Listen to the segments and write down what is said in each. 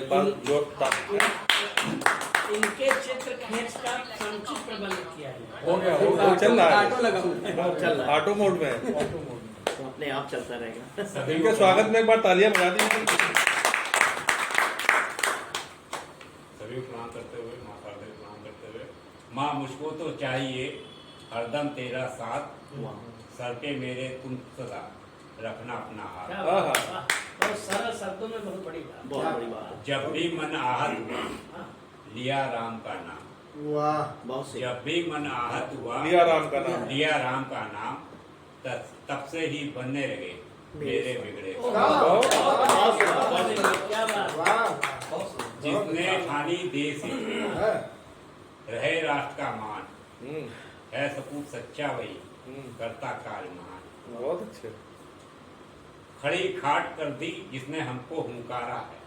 बाद जो इनके चित्र खींच का समुचित प्रबंध किया है। हो गया, वो चल रहा है, ऑटो लगा हुआ है। चल रहा है। ऑटो मोड में है। तो अपने आप चलता रहेगा। इनके स्वागत में एक बार तालियां बजा दी। सभी प्रणाम करते हुए, माँ शारदा को प्रणाम करते हुए, माँ मुझको तो चाहिए हरदम तेरा साथ, सर पे मेरे तुम सदा रखना अपना हाथ। क्या बात है, वाह। बहुत सरल शब्दों में बहुत बड़ी बात, बहुत बड़ी बात। जब भी मन आहत हुआ हाँ, लिया राम का नाम, वाह, बहुत सही। जब भी मन आहत हुआ लिया राम का नाम। लिया राम का नाम, तब से ही बनने लगे मेरे बिगड़े। बहुत बहुत क्या बात, जिसने ठानी देश रहे राष्ट्र का मान, है सपूत सच्चा वही करता कार्य महान। बहुत अच्छे। खड़ी खाट कर दी जिसने हमको हुंकारा है,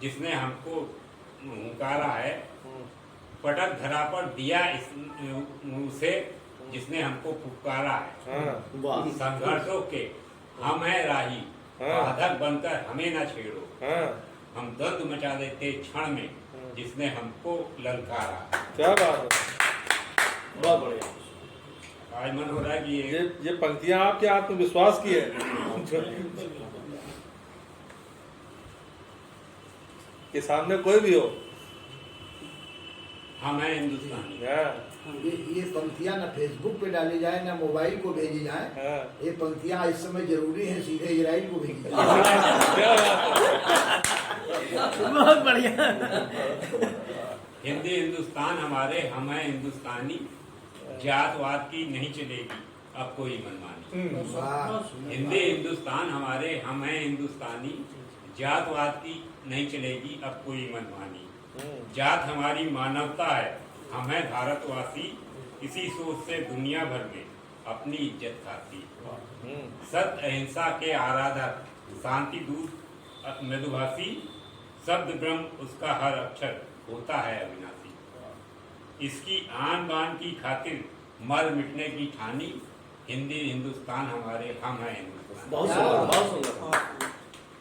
जिसने हमको हुंकारा है, पटक धरा पर दिया उसे जिसने हमको पुकारा है। वाह। संघर्षों के हम है राही, बाधक बनकर हमें न छेड़ो, हम दर्द मचा देते क्षण में जिसने हमको ललकारा। क्या बात है, बहुत बढ़िया। आज मन हो रहा है कि ये पंक्तियां आपके आत्मविश्वास की है कि सामने कोई भी हो। हम है हिंदुस्तानी। ये पंक्तियां ना फेसबुक पे डाली जाए ना मोबाइल को भेजी जाए। ये पंक्तियां इस समय जरूरी हैं, सीधे इजराइल को भेजी जाए। बहुत बढ़िया। हिंदी हिंदुस्तान हमारे, हम है हिंदुस्तानी, जातवाद की नहीं चलेगी अब कोई मनमानी। हिंदी हिंदुस्तान हमारे, हम है हिंदुस्तानी, जातवाद की नहीं चलेगी अब कोई मनमानी। जात हमारी मानवता है, हम है भारतवासी, इसी सोच से दुनिया भर में अपनी इज्जत खाती। सत्य अहिंसा के आराधक, शांति दूत मृदुभाषी, शब्द ब्रह्म उसका हर अक्षर होता है अविनाशी। इसकी आन बान की खातिर मर मिटने की ठानी, हिंदी हिंदुस्तान हमारे, हम है हिंदुस्तान। बहुत सुंदर, बहुत सुंदर।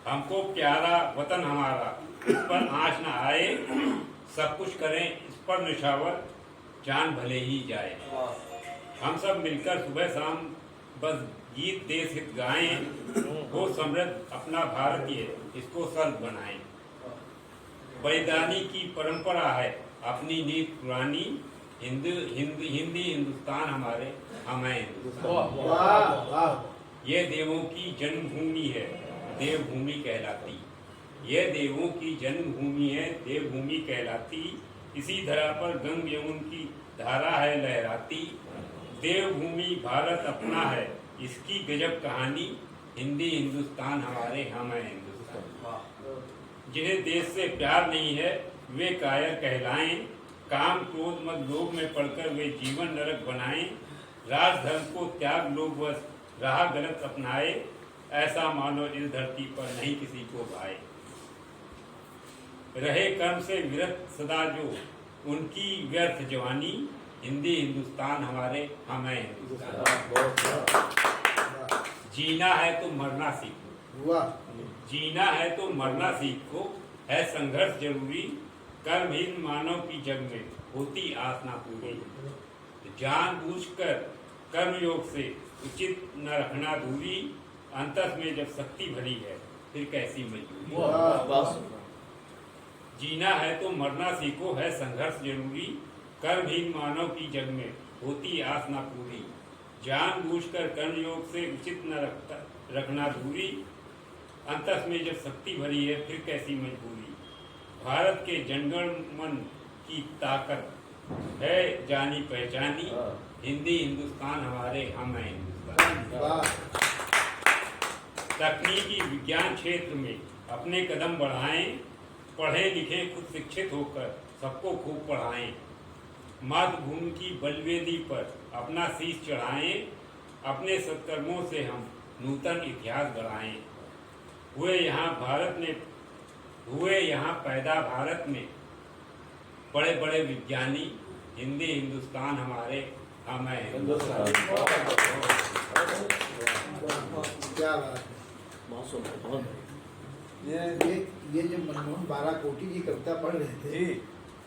हमको प्यारा वतन हमारा, इस पर आँच न आए, सब कुछ करें इस पर निशावर, जान भले ही जाए। हम सब मिलकर सुबह शाम बस गीत देश हित गाएं, वो समृद्ध अपना भारतीय इसको सर्व बनाएं। बलिदानी की परंपरा है अपनी नीति पुरानी, हिंदी हिंदुस्तान हमारे, हम है हिंदुस्तान। ये देवों की जन्मभूमि है, देवभूमि कहलाती। ये देवों की जन्मभूमि है, देवभूमि कहलाती। इसी धरा पर गंग यमुन की धारा है लहराती। देवभूमि भारत अपना है, इसकी गजब कहानी, हिंदी हिंदुस्तान हमारे, हम है हिंदुस्तान। जिन्हें देश से प्यार नहीं है वे कायर कहलाएं, काम क्रोध मत लोभ में पड़कर वे जीवन नरक बनाएं। राज धर्म को त्याग लोग बस राह गलत अपनाए, ऐसा मानो इस धरती पर नहीं किसी को भाए। रहे कर्म से विरत सदा जो उनकी व्यर्थ जवानी, हिंदी हिंदुस्तान हमारे, हम है हिंदुस्तान। जीना है तो मरना सीखो, जीना है तो मरना सीखो, है संघर्ष जरूरी, कर्महीन मानव की जग में होती आस ना पूरी। जानबूझकर कर्म योग से उचित न रखना दूरी, अंतस में जब शक्ति भरी है फिर कैसी मजबूरी। जीना है तो मरना सीखो, है संघर्ष जरूरी, कर्महीन मानव की जग में होती आस ना पूरी। जानबूझकर कर्म योग से उचित न रखना दूरी, अंतस में जब शक्ति भरी है फिर कैसी मजबूरी। भारत के जनगण मन की ताकत है जानी पहचानी, हिंदी हिंदुस्तान हमारे, हम है हिंदुस्तान। तकनीकी विज्ञान क्षेत्र में अपने कदम बढ़ाएं, पढ़े लिखे खुद शिक्षित होकर सबको खूब पढ़ाएं। मातृभूमि की बलवेदी पर अपना शीश चढ़ाएं, अपने सत्कर्मों से हम नूतन इतिहास गढ़ाएं। हुए यहाँ पैदा भारत में बड़े बड़े विज्ञानी, हिंदी हिंदुस्तान हमारे, हम है हिंदुस्तान। क्या बात है। बहुत सुंदर, बहुत बढ़िया। ये जब मनमोहन बाराकोटी जी कविता पढ़ रहे थे जी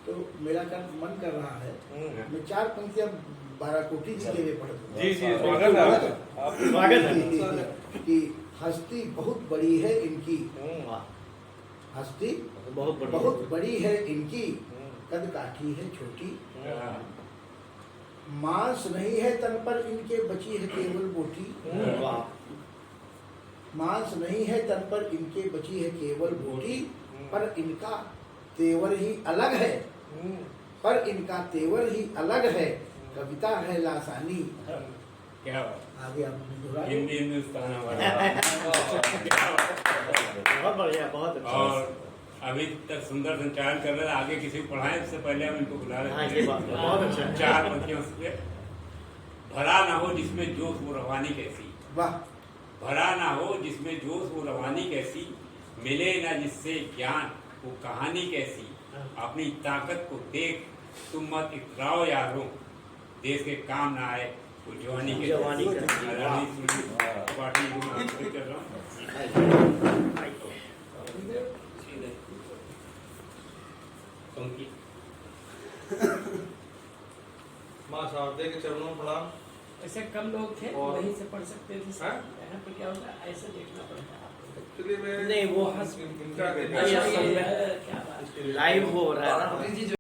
तो मेरा मन कर रहा है हम्म। मैं 4 पंक्तियां बाराकोटी जी के लिए पढ़ दूं। जी जी स्वागत है आपका। आप स्वागत है। कि हस्ती बहुत बड़ी है इनकी, हस्ती बहुत बड़ी है इनकी, कद काठी है छोटी, मांस नहीं है तन पर इनके बची है केवल बोटी, मांस नहीं है तन पर इनके बची है केवल बोटी, पर इनका तेवर ही अलग है, पर इनका तेवर ही अलग है, कविता है लासानी। क्या बात। आगे आपने दोहराया। हिंदी हिंदुस्तान हमारा। बहुत बढ़िया, बहुत अच्छा। और अभी तक सुंदर संचालन कर रहे थे, आगे किसी को पढ़ाएं उससे पहले हम इनको बुला रहे हाँ, ये बात है, बहुत अच्छा। 4 पंक्तियों से भरा ना हो जिसमें जोश वो रवानी कैसी, वाह, भरा ना हो जिसमें जोश वो रवानी कैसी, मिले ना जिससे ज्ञान वो कहानी कैसी, अपनी ताकत को देख तुम मत इतराओ यारों, देश के काम ना आए वो जवानी के जवानी का। पार्टी कर रहा हूँ। पंक्ति माँ शारदे के चरणों में प्रणाम। ऐसे कम लोग थे और- वहीं से पढ़ सकते थे। हाँ? यहाँ पे क्या होता है, ऐसे देखना पड़ता है। एक्चुअली मैं नहीं, वो इनका अच्छा, ये, क्या बात है। लाइव हो रहा है ना।